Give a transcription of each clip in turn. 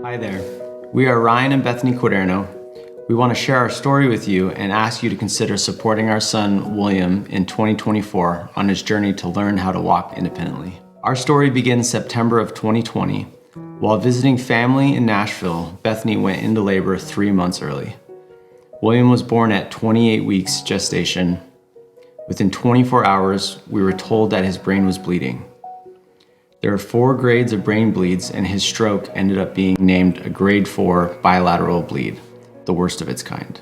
Hi there. We are Ryan and Bethany Cuaderno. We want to share our story with you and ask you to consider supporting our son, William, in 2024 on his journey to learn how to walk independently. Our story begins September of 2020. While visiting family in Nashville, Bethany went into labor 3 months early. William was born at 28 weeks gestation. Within 24 hours, we were told that his brain was bleeding. There are 4 grades of brain bleeds, and his stroke ended up being named a grade 4 bilateral bleed, the worst of its kind.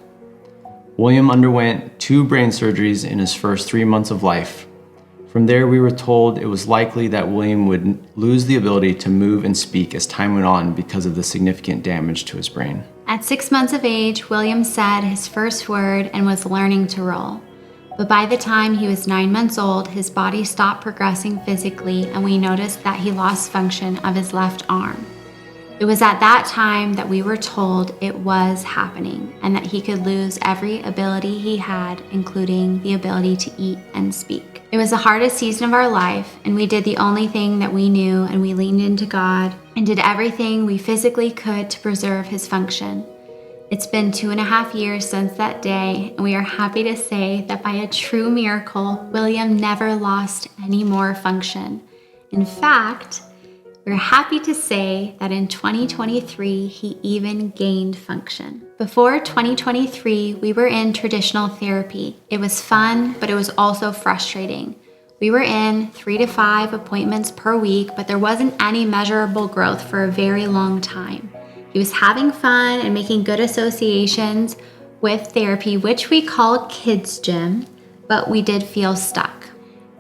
William underwent 2 brain surgeries in his first 3 months of life. From there, we were told it was likely that William would lose the ability to move and speak as time went on because of the significant damage to his brain. At 6 months of age, William said his first word and was learning to roll. But by the time he was 9 months old, his body stopped progressing physically, and we noticed that he lost function of his left arm. It was at that time that we were told it was happening and that he could lose every ability he had, including the ability to eat and speak. It was the hardest season of our life, and we did the only thing that we knew, and we leaned into God and did everything we physically could to preserve his function. It's been 2.5 years since that day, and we are happy to say that by a true miracle, William never lost any more function. In fact, we're happy to say that in 2023, he even gained function. Before 2023, we were in traditional therapy. It was fun, but it was also frustrating. We were in 3 to 5 appointments per week, but there wasn't any measurable growth for a very long time. He was having fun and making good associations with therapy, which we call kids gym, but we did feel stuck.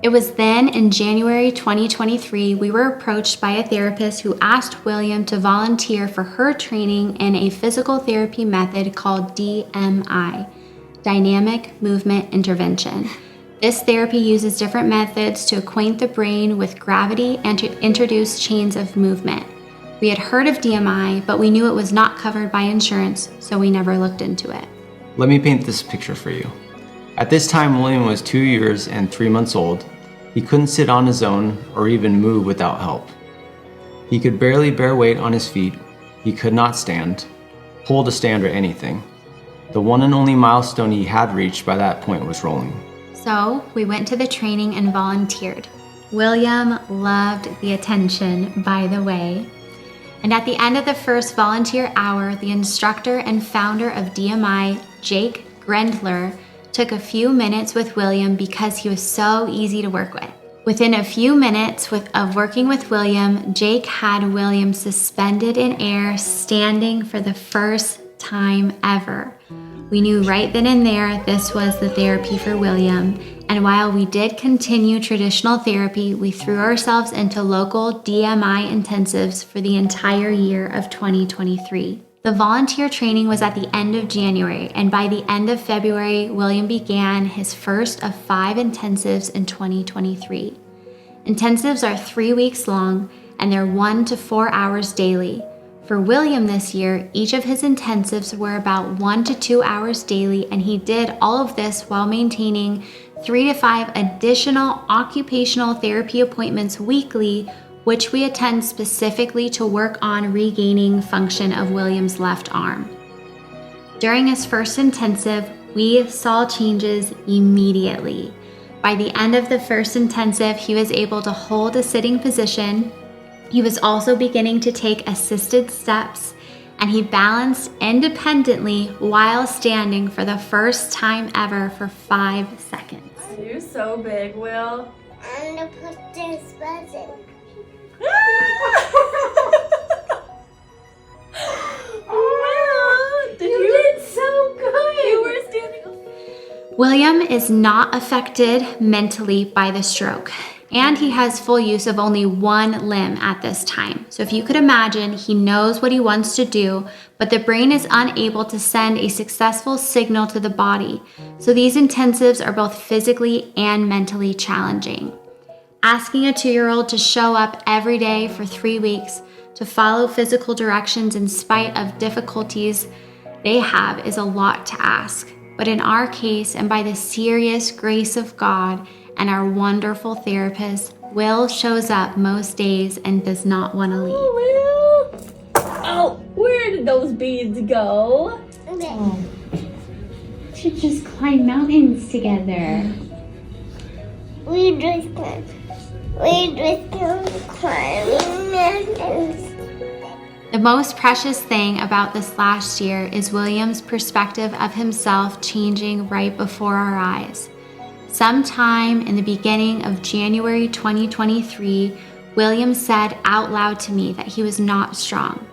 It was then in January 2023, we were approached by a therapist who asked William to volunteer for her training in a physical therapy method called DMI, Dynamic Movement Intervention. This therapy uses different methods to acquaint the brain with gravity and to introduce chains of movement. We had heard of DMI, but we knew it was not covered by insurance, so we never looked into it. Let me paint this picture for you. At this time, William was 2 years and 3 months old. He couldn't sit on his own or even move without help. He could barely bear weight on his feet. He could not stand, hold a stand, or anything. The one and only milestone he had reached by that point was rolling. So we went to the training and volunteered. William loved the attention, by the way. And at the end of the first volunteer hour, the instructor and founder of DMI, Jake Grendler, took a few minutes with William because he was so easy to work with. Within a few minutes of working with William, Jake had William suspended in air, standing for the first time ever. We knew right then and there this was the therapy for William, and while we did continue traditional therapy, we threw ourselves into local DMI intensives for the entire year of 2023. The volunteer training was at the end of January, and by the end of February, William began his first of 5 intensives in 2023. Intensives are 3 weeks long, and they're 1 to 4 hours daily. For William this year, each of his intensives were about 1 to 2 hours daily, and he did all of this while maintaining 3 to 5 additional occupational therapy appointments weekly, which we attend specifically to work on regaining function of William's left arm. During his first intensive, we saw changes immediately. By the end of the first intensive, he was able to hold a sitting position. He was also beginning to take assisted steps, and he balanced independently while standing for the first time ever for 5 seconds. You're so big, Will. I'm gonna put this button. Will, you did so good. You were standing. William is not affected mentally by the stroke, and he has full use of only one limb at this time. So if you could imagine, he knows what he wants to do, but the brain is unable to send a successful signal to the body. So these intensives are both physically and mentally challenging. Asking a 2-year-old to show up every day for 3 weeks to follow physical directions in spite of difficulties they have is a lot to ask. But in our case, and by the serious grace of God and our wonderful therapist, Will shows up most days and does not want to leave. Oh, Will. Oh. did those beads go? Oh. Should just climb mountains together. We just climbing mountains. The most precious thing about this last year is William's perspective of himself changing right before our eyes. Sometime in the beginning of January 2023, William said out loud to me that he was not strong.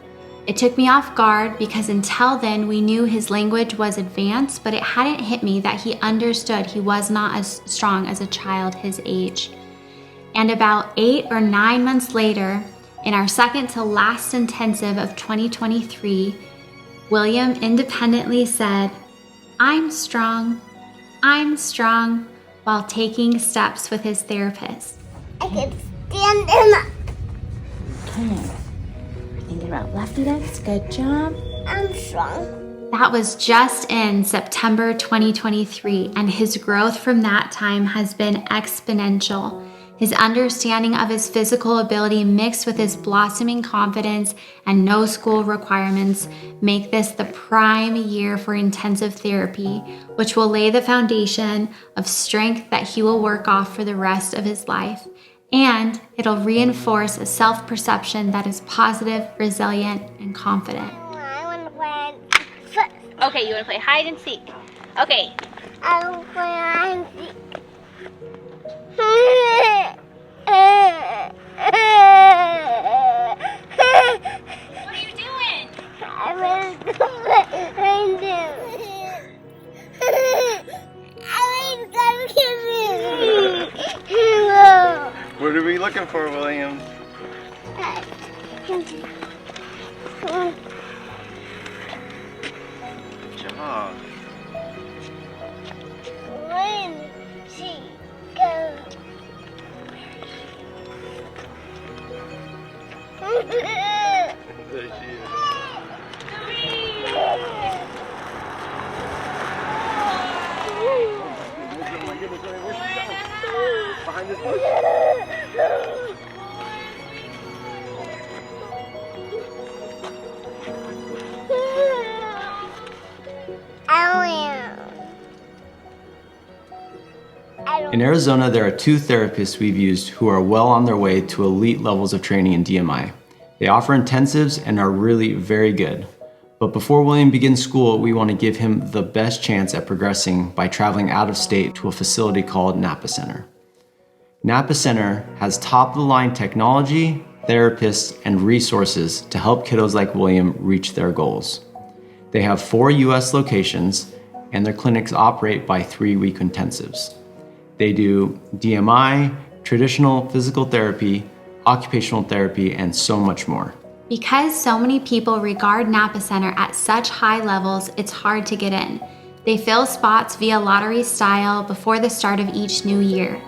It took me off guard because until then we knew his language was advanced, but it hadn't hit me that he understood he was not as strong as a child his age. And about 8 or 9 months later, in our second to last intensive of 2023, William independently said, I'm strong, while taking steps with his therapist. I can stand him up. Okay. We're thinking about lefty legs. Good job. I'm strong. That was just in September 2023, and his growth from that time has been exponential. His understanding of his physical ability mixed with his blossoming confidence and no school requirements make this the prime year for intensive therapy, which will lay the foundation of strength that he will work off for the rest of his life. And it'll reinforce a self-perception that is positive, resilient, and confident. I want to play Okay, you want to play hide and seek? Okay. I want to play hide and seek. What are you doing? I want to find him. I want to come get me. What are we looking for, William? Good job. When she goes. There she is. Behind this bush. In Arizona, there are 2 therapists we've used who are well on their way to elite levels of training in DMI. They offer intensives and are really very good. But before William begins school, we want to give him the best chance at progressing by traveling out of state to a facility called Napa Center. Napa Center has top-of-the-line technology, therapists, and resources to help kiddos like William reach their goals. They have 4 US locations, and their clinics operate by 3-week intensives. They do DMI, traditional physical therapy, occupational therapy, and so much more. Because so many people regard Napa Center at such high levels, it's hard to get in. They fill spots via lottery style before the start of each new year.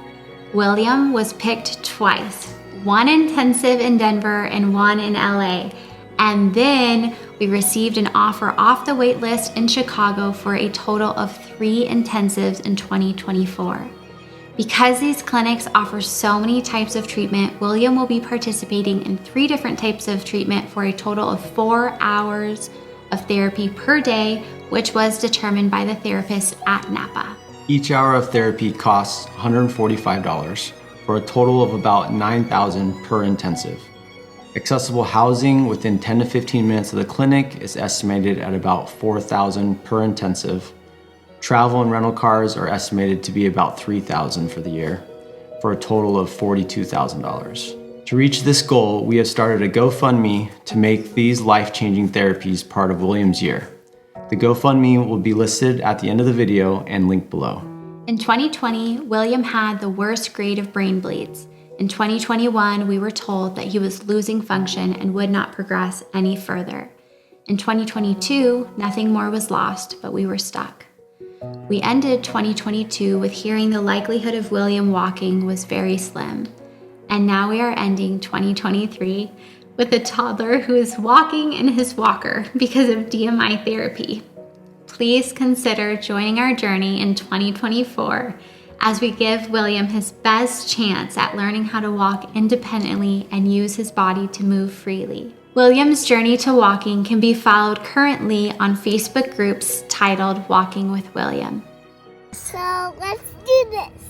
William was picked twice, one intensive in Denver and one in LA. And then we received an offer off the wait list in Chicago for a total of 3 intensives in 2024. Because these clinics offer so many types of treatment, William will be participating in 3 different types of treatment for a total of 4 hours of therapy per day, which was determined by the therapist at Napa. Each hour of therapy costs $145 for a total of about $9,000 per intensive. Accessible housing within 10 to 15 minutes of the clinic is estimated at about $4,000 per intensive. Travel and rental cars are estimated to be about $3,000 for the year, for a total of $42,000. To reach this goal, we have started a GoFundMe to make these life-changing therapies part of William's year. The GoFundMe will be listed at the end of the video and linked below. In 2020, William had the worst grade of brain bleeds. In 2021, we were told that he was losing function and would not progress any further. In 2022, nothing more was lost, but we were stuck. We ended 2022 with hearing the likelihood of William walking was very slim. And now we are ending 2023 with a toddler who is walking in his walker because of DMI therapy. Please consider joining our journey in 2024 as we give William his best chance at learning how to walk independently and use his body to move freely. William's journey to walking can be followed currently on Facebook groups titled Walking with William. So let's do this.